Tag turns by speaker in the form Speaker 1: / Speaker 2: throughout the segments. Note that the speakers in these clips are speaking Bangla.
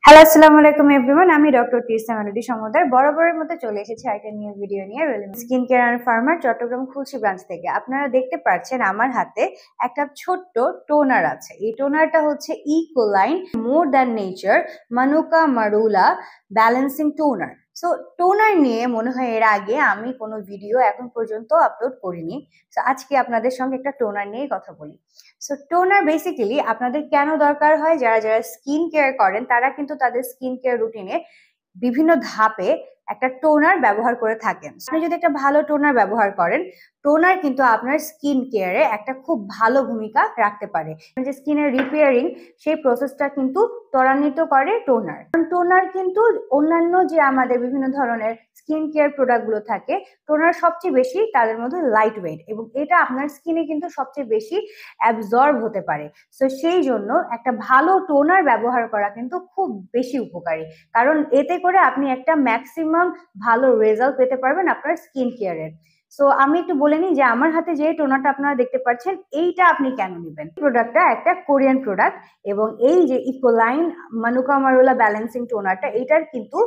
Speaker 1: হ্যালো, আসসালামু আলাইকুম এভরিওয়ান। আমি ডক্টর তিরসা মেলোডি সমুদ্র বরাবরের মতো চলে এসেছি একটা নিউ ভিডিও নিয়ে স্কিন কেয়ার অ্যান্ড ফার্মার চট্টগ্রাম খুলশি ব্রাঞ্চ থেকে। আপনারা দেখতে পাচ্ছেন আমার হাতে একটা ছোট্ট টোনার আছে। এই টোনারটা হচ্ছে Ecoline more than nature manuka marula balancing toner. So toner নিয়ে মনে হয় এর আগে আমি কোনো ভিডিও এখন পর্যন্ত আপলোড করিনি। সো আজকে আপনাদের সঙ্গে একটা টোনার নিয়ে কথা বলি। সো টোনার বেসিক্যালি আপনাদের কেন দরকার হয়, যারা যারা স্কিন কেয়ার করেন তারা কিন্তু তাদের স্কিন কেয়ার রুটিনে বিভিন্ন ধাপে একটা টোনার ব্যবহার করে থাকেন। আপনি যদি একটা ভালো টোনার ব্যবহার করেন, টোনার কিন্তু আপনার স্কিন কেয়ারে একটা খুব ভালো ভূমিকা রাখতে পারে। যে স্কিনের রিপেয়ারিং সেই প্রসেসটা কিন্তু ত্বরান্বিত করে টোনার। টোনার কিন্তু অন্যান্য যে আমাদের বিভিন্ন ধরনের স্কিন কেয়ার প্রোডাক্ট গুলো থাকে, টোনার সবচেয়ে বেশি তাদের মধ্যে লাইট ওয়েট এবং এটা আপনার স্কিনে কিন্তু সবচেয়ে বেশি অ্যাবজর্ব হতে পারে। তো সেই জন্য একটা ভালো টোনার ব্যবহার করা কিন্তু খুব বেশি উপকারী, কারণ এতে করে আপনি একটা ম্যাক্সিমাম ভালো রেজাল্ট পেতে পারবেন আপনার স্কিন কেয়ারের। সো আমি একটু বলে নিই যে আমার হাতে যে টোনারটা আপনারা দেখতে পাচ্ছেন, এইটা আপনি কেন নেবেন। প্রোডাক্টটা একটা কোরিয়ান প্রোডাক্ট এবং এই যে ইকোলাইন মানুকা মারুলা ব্যালেন্সিং টোনারটা, এটার কিন্তু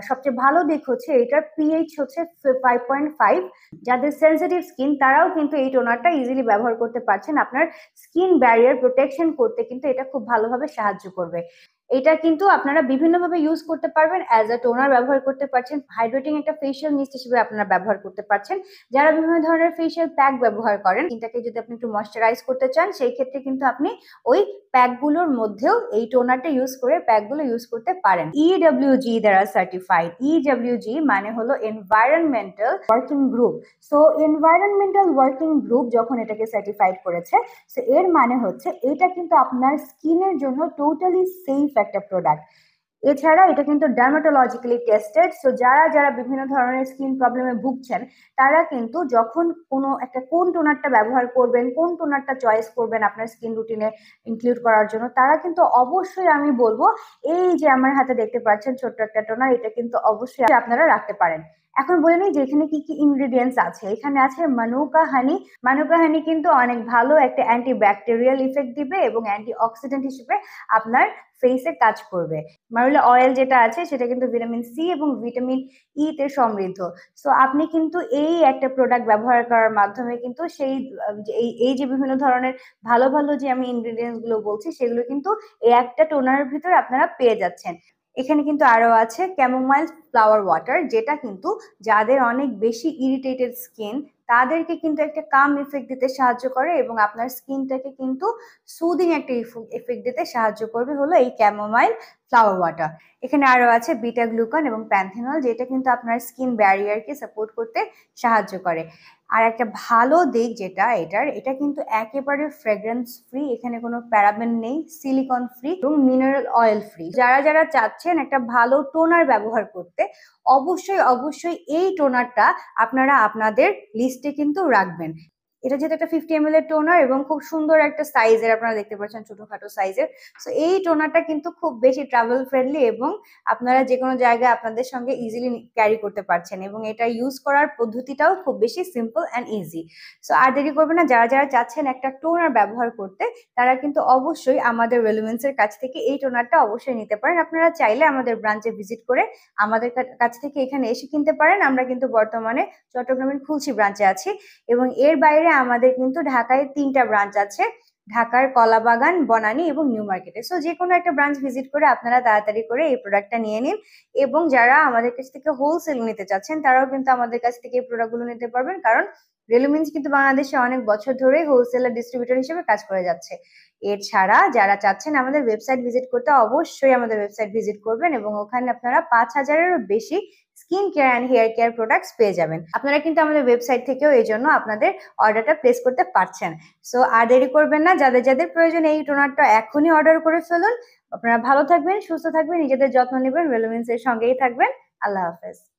Speaker 1: সবচেয়ে ভালো দিক হচ্ছে এটার পিএইচ হচ্ছে 5.5। যাদের সেন্সিটিভ স্কিন তারাও কিন্তু এই টোনারটা ইজিলি ব্যবহার করতে পারছেন। আপনার স্কিন ব্যারিয়ার প্রোটেকশন করতে কিন্তু এটা খুব ভালোভাবে সাহায্য করবে। এটা কিন্তু আপনারা বিভিন্নভাবে ইউজ করতে পারবেন। অ্যাজ আ টোনার ব্যবহার করতে পারছেন, হাইড্রেটিং একটা ফেশিয়াল মিস্ট হিসেবে আপনারা ব্যবহার করতে পারছেন। যারা বিভিন্ন ধরনের ফেশিয়াল প্যাক ব্যবহার করেন, এটাকে যদি আপনি একটু ময়শ্চারাইজ করতে চান, সেই ক্ষেত্রে কিন্তু আপনি ওই প্যাকগুলোর মধ্যেও এই টোনারটা ইউজ করে প্যাকগুলো ইউজ করতে পারেন। ইডব্লিউজি দ্বারা সার্টিফাইড। ইডব্লিউজি মানে হলো environmental working group. So environmental working group যখন এটাকে সার্টিফাইড করেছে, সো এর মানে হচ্ছে এটা কিন্তু আপনার স্কিনের জন্য টোটালি সেফ একটা প্রোডাক্ট। এছাড়া এটা কিন্তু ডার্মাটোলজিক্যালি টেস্টেড। সো যারা যারা বিভিন্ন ধরনের স্কিন প্রবলেমে ভুগছেন, তারা কিন্তু যখন কোনো একটা কোন টোনারটা ব্যবহার করবেন, কোন টোনারটা চয়েস করবেন আপনার স্কিন রুটিনে ইনক্লুড করার জন্য, তারা কিন্তু অবশ্যই আমি বলবো এই যে আমার হাতে দেখতে পাচ্ছেন ছোট্ট একটা টোনার, এটা কিন্তু অবশ্যই আপনারা রাখতে পারেন। এখন বলে নিই যে এখানে কি কি ইনগ্রেডিয়েন্টস আছে। এখানে আছে মানুকা হানি। মানুকা হানি কিন্তু অনেক ভালো একটা অ্যান্টি ব্যাকটেরিয়াল ইফেক্ট দিবে এবং অ্যান্টি অক্সিডেন্ট হিসেবে আপনার ফেসে কাজ করবে। মারুলা অয়েল যেটা আছে সেটা কিন্তু ভিটামিন সি এবং ভিটামিন ই তে সমৃদ্ধ। সো আপনি কিন্তু এই একটা প্রোডাক্ট ব্যবহার করার মাধ্যমে কিন্তু সেই এই যে বিভিন্ন ধরনের ভালো ভালো যে আমি ইনগ্রেডিয়েন্টস গুলো বলছি, সেগুলো কিন্তু এই একটা টোনারের ভিতরে আপনারা পেয়ে যাচ্ছেন। এখানে কিন্তু আরো আছে ক্যামোমাইল ফ্লাওয়ার ওয়াটার, যেটা কিন্তু যাদের অনেক বেশি ইরিটেটেড স্কিন তাদেরকে কিন্তু একটা কাম ইফেক্ট দিতে সাহায্য করে এবং আপনার স্কিনটাকে কিন্তু সুদিং একটা ইফেক্ট দিতে সাহায্য করবে হলো এই ক্যামোমাইল ফ্লাওয়ার ওয়াটার। এখানে আরো আছে বিটা গ্লুকন এবং প্যান্থেনল, যেটা কিন্তু আপনার স্কিন ব্যারিয়ারকে সাপোর্ট করতে সাহায্য করে। আর একটা ভালো দিক যেটা এটা কিন্তু একেবারে ফ্রেগ্রেন্স ফ্রি। এখানে কোনো প্যারাবেন নেই, সিলিকন ফ্রি এবং মিনারেল অয়েল ফ্রি। যারা যারা চাচ্ছেন একটা ভালো টোনার ব্যবহার করতে, অবশ্যই অবশ্যই এই টোনারটা আপনারা আপনাদের লিস্টে কিন্তু রাখবেন। এটা যেহেতু একটা 50 ml এর টোনার এবং খুব সুন্দর একটা সাইজের, আপনারা দেখতে পাচ্ছেন ছোটখাটো সাইজের। সো এই টোনারটা কিন্তু খুব বেশি ট্রাভেল ফ্রেন্ডলি এবং আপনারা যে কোনো জায়গায় আপনাদের সঙ্গে ইজিলি ক্যারি করতে পারছেন এবং এটা ইউজ করার পদ্ধতিটাও খুব বেশি সিম্পল অ্যান্ড ইজি। সো আর দেরি করবেন না, যারা যারা চাচ্ছেন একটা টোনার ব্যবহার করতে, তারা কিন্তু অবশ্যই আমাদের রেলুমেন্স এর কাছ থেকে এই টোনারটা অবশ্যই নিতে পারেন। আপনারা চাইলে আমাদের ব্রাঞ্চে ভিজিট করে আমাদের কাছ থেকে এখানে এসে কিনতে পারেন। আমরা কিন্তু বর্তমানে চট্টগ্রামের খুলশি ব্রাঞ্চে আছি এবং এর বাইরে আমাদের কিন্তু ঢাকায় 3টা ব্রাঞ্চ আছে, ঢাকার কলাবাগান, বনানী এবং নিউ মার্কেটে। সো যে কোনো একটা ব্রাঞ্চ ভিজিট করে আপনারা তাড়াতাড়ি করে এই প্রোডাক্টটা নিয়ে নিন এবং যারা আমাদের কাছ থেকে হোলসেল নিতে চাচ্ছেন তারাও কিন্তু আমাদের কাছ থেকে এই প্রোডাক্টগুলো নিতে পারবেন, কারণ রেলুমিন্স কিন্তু বাংলাদেশে অনেক বছর ধরে হোলসেলার ডিস্ট্রিবিউটর হিসেবে কাজ করে যাচ্ছে। এছাড়া যারা চাচ্ছেন আমাদের ওয়েবসাইট ভিজিট করতে, অবশ্যই আমাদের ওয়েবসাইট ভিজিট করবেন এবং ওখানে আপনারা 5,000-এরও বেশি skin care and hair care products পেয়ে যাবেন। আপনারা কিন্তু আমাদের ওয়েবসাইট থেকেও এই জন্য আপনাদের অর্ডারটা প্লেস করতে পারছেন। সো আর দেরি করবেন না, যাদের যাদের প্রয়োজন এই টোনারটা এখনই অর্ডার করে ফেলুন। আপনারা ভালো থাকবেন, সুস্থ থাকবেন, নিজেদের যত্ন নেবেন, রেলুমিন্স এর সঙ্গেই থাকবেন। আল্লাহ হাফেজ।